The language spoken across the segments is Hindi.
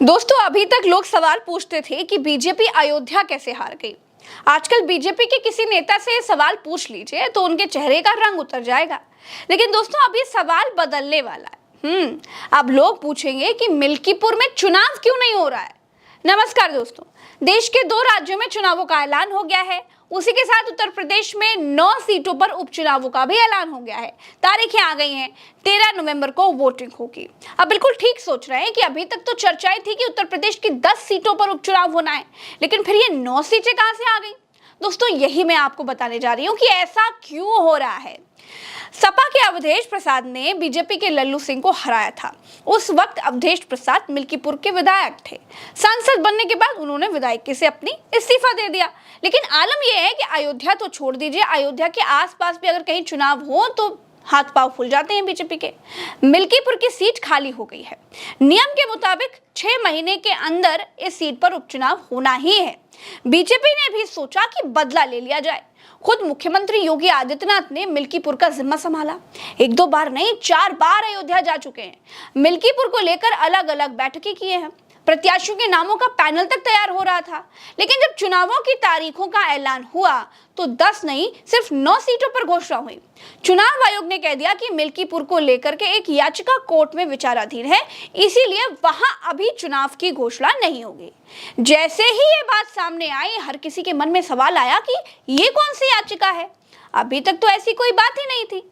दोस्तों, अभी तक लोग सवाल पूछते थे कि बीजेपी अयोध्या कैसे हार गई। आजकल बीजेपी के किसी नेता से सवाल पूछ लीजिए तो उनके चेहरे का रंग उतर जाएगा। लेकिन दोस्तों, अब ये सवाल बदलने वाला है। अब लोग पूछेंगे कि मिल्कीपुर में चुनाव क्यों नहीं हो रहा है। नमस्कार दोस्तों, देश के 2 राज्यों में चुनावों का ऐलान हो गया है। उसी के साथ उत्तर प्रदेश में 9 सीटों पर उपचुनावों का भी ऐलान हो गया है। तारीखें आ गई हैं, 13 नवंबर को वोटिंग होगी। अब बिल्कुल ठीक सोच रहे हैं कि अभी तक तो चर्चाएं थी कि उत्तर प्रदेश की 10 सीटों पर उपचुनाव होना है, लेकिन फिर ये 9 सीटें कहां से आ गई। दोस्तों, यही मैं आपको बताने जा रही हूँ कि ऐसा क्यों हो रहा है। सपा के अवधेश प्रसाद ने बीजेपी के लल्लू सिंह को हराया था। उस वक्त अवधेश प्रसाद मिल्कीपुर के विधायक थे। सांसद बनने के बाद उन्होंने विधायकी से अपनी इस्तीफा दे दिया। लेकिन आलम यह है कि अयोध्या तो छोड़ दीजिए, अयोध्या के आसपास भी अगर कहीं चुनाव हो तो हाथ पांव फूल जाते हैं बीजेपी के। मिल्कीपुर की सीट खाली हो गई है। नियम के मुताबिक 6 महीने के अंदर इस सीट पर उपचुनाव होना ही है। बीजेपी ने भी सोचा कि बदला ले लिया जाए। खुद मुख्यमंत्री योगी आदित्यनाथ ने मिल्कीपुर का जिम्मा संभाला। 1-2 बार नहीं, 4 बार अयोध्या जा चुके हैं। मिल्कीपुर को लेकर अलग अलग बैठकें किए हैं। प्रत्याशियों के नामों का पैनल तक तैयार हो रहा था। लेकिन जब चुनावों की तारीखों का ऐलान हुआ तो 10 नहीं, सिर्फ 9 सीटों पर घोषणा हुई। चुनाव आयोग ने कह दिया कि मिल्कीपुर को लेकर के एक याचिका कोर्ट में विचाराधीन है, इसीलिए वहां अभी चुनाव की घोषणा नहीं होगी। जैसे ही ये बात सामने आई, हर किसी के मन में सवाल आया कि ये कौन सी याचिका है। अभी तक तो ऐसी कोई बात ही नहीं थी।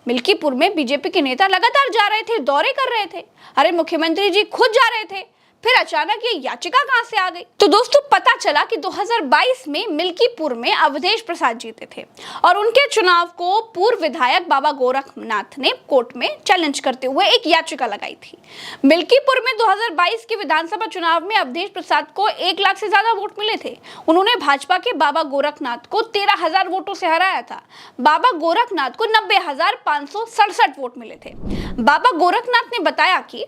मिल्कीपुर में बीजेपी के नेता लगातार जा रहे थे, दौरे कर रहे थे। अरे, मुख्यमंत्री जी खुद जा रहे थे। फिर अचानक ये याचिका कहां से आ गई। तो दोस्तों, पता चला कि 2022 में मिल्कीपुर में अवधेश प्रसाद जीते थे और उनके चुनाव को पूर्व विधायक बाबा गोरखनाथ ने कोर्ट में चैलेंज करते हुए एक याचिका लगाई थी। मिल्कीपुर में 2022 के विधानसभा चुनाव में अवधेश प्रसाद को 1 लाख से ज्यादा वोट मिले थे। उन्होंने भाजपा के बाबा गोरखनाथ को 13,000 वोटों से हराया था। बाबा गोरखनाथ को 90,567 वोट मिले थे। बाबा गोरखनाथ ने बताया कि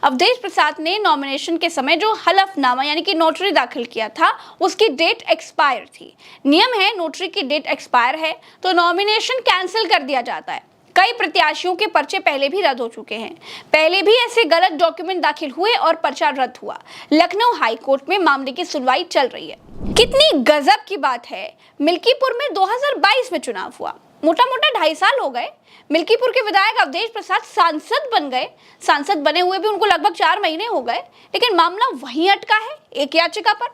अवधेश प्रसाद ने नॉमिनेशन के समय जो हलफनामा यानी कि नोटरी दाखिल किया था, उसकी डेट एक्सपायर थी। नियम है, नोटरी की डेट एक्सपायर है तो नॉमिनेशन कैंसिल कर दिया जाता है। कई प्रत्याशियों के पर्चे पहले भी रद्द हो चुके हैं। पहले भी ऐसे गलत डॉक्यूमेंट दाखिल हुए और पर्चा रद्द हुआ। लखनऊ हाई कोर्ट में मामले की सुनवाई चल रही है। कितनी गजब की बात है, मिल्कीपुर में 2022 में चुनाव हुआ। मोटा मोटा 2.5 साल हो गए। मिल्कीपुर के विधायक अवधेश प्रसाद सांसद बन गए। सांसद बने हुए भी उनको लगभग 4 महीने हो गए, लेकिन मामला वहीं अटका है, एक याचिका पर।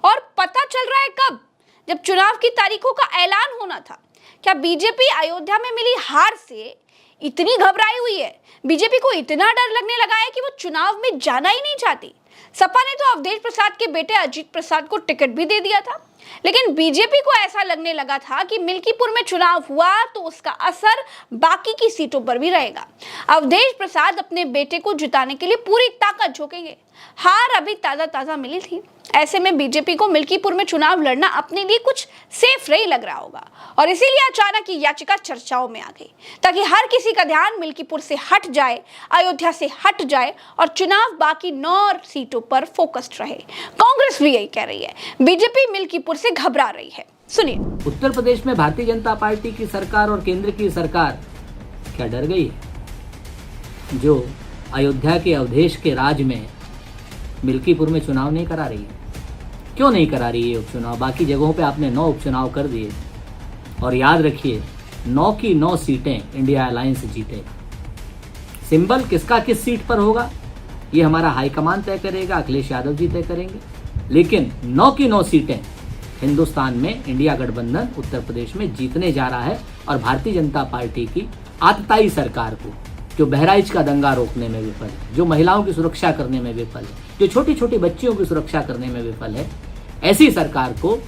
और पता चल रहा है कब? जब चुनाव की तारीखों का ऐलान होना था। क्या बीजेपी अयोध्या में मिली हार से इतनी घबराई हुई है? बीजेपी को इतना डर लगने लगा है कि वो चुनाव में जाना ही नहीं चाहती। सपा ने तो अवधेश प्रसाद के बेटे अजीत प्रसाद को टिकट भी दे दिया था। लेकिन बीजेपी को ऐसा लगने लगा था कि मिल्कीपुर में चुनाव हुआ तो उसका असर बाकी की सीटों पर भी रहेगा। अवधेश प्रसाद अपने बेटे को जिताने के लिए पूरी ताकत झोंकेंगे। हार अभी ताजा मिली थी। ऐसे में बीजेपी को मिल्कीपुर में चुनाव लड़ना अपने लिए कुछ सेफ नहीं लग रहा होगा और इसीलिए अचानक ये याचिका चर्चाओं में आ गई, ताकि हर किसी का ध्यान मिल्कीपुर से हट जाए, अयोध्या से हट जाए और चुनाव बाकी 9 सीटों पर फोकस्ड रहे। कांग्रेस भी यही कह रही है। बीजेपी मिल्कीपुर से घबरा रही है। सुनिए। उत्तर प्रदेश में भारतीय जनता पार्टी की सरकार और केंद्र की सरकार क्या डर गई है? जो अयोध्या के अवधेश के राज में मिल्कीपुर में चुनाव नहीं करा रही है। क्यों नहीं करा रही है उपचुनाव? बाकी जगहों पे आपने 9 उपचुनाव कर दिए और याद रखिए, 9 की 9 सीटें इंडिया अलायंस जीतेगा। सिंबल किसका किस सीट पर होगा ये हमारा हाईकमान तय करेगा, अखिलेश यादव जी तय करेंगे। लेकिन 9 की 9 सीटें हिंदुस्तान में इंडिया गठबंधन उत्तर प्रदेश में जीतने जा रहा है। और भारतीय जनता पार्टी की आतताई सरकार को, जो बहराइच का दंगा रोकने में विफल है, जो महिलाओं की सुरक्षा करने में विफल है, जो छोटी छोटी बच्चियों की सुरक्षा करने में विफल है, ऐसी सरकार को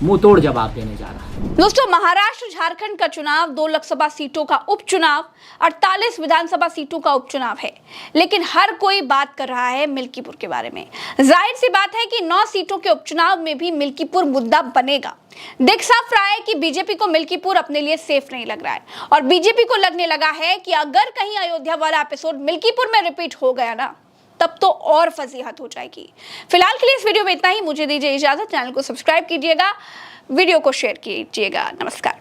मुंह तोड़ जवाब देने जा रहा है। दोस्तों, महाराष्ट्र झारखंड का चुनाव, 2 लोकसभा सीटों का उपचुनाव, 48 विधानसभा सीटों का उपचुनाव है। लेकिन हर कोई बात कर रहा है मिल्कीपुर के बारे में। जाहिर सी बात है कि 9 सीटों के उपचुनाव में भी मिल्कीपुर मुद्दा बनेगा। दिख साफ रहा है कि बीजेपी को मिल्कीपुर अपने लिए सेफ नहीं लग रहा है और बीजेपी को लगने लगा है कि अगर कहीं अयोध्या वाला एपिसोड मिल्कीपुर में रिपीट हो गया ना, तब तो और फजीहत हो जाएगी। फिलहाल के लिए इस वीडियो में इतना ही। मुझे दीजिए इजाजत। चैनल को सब्सक्राइब कीजिएगा, वीडियो को शेयर कीजिएगा। नमस्कार।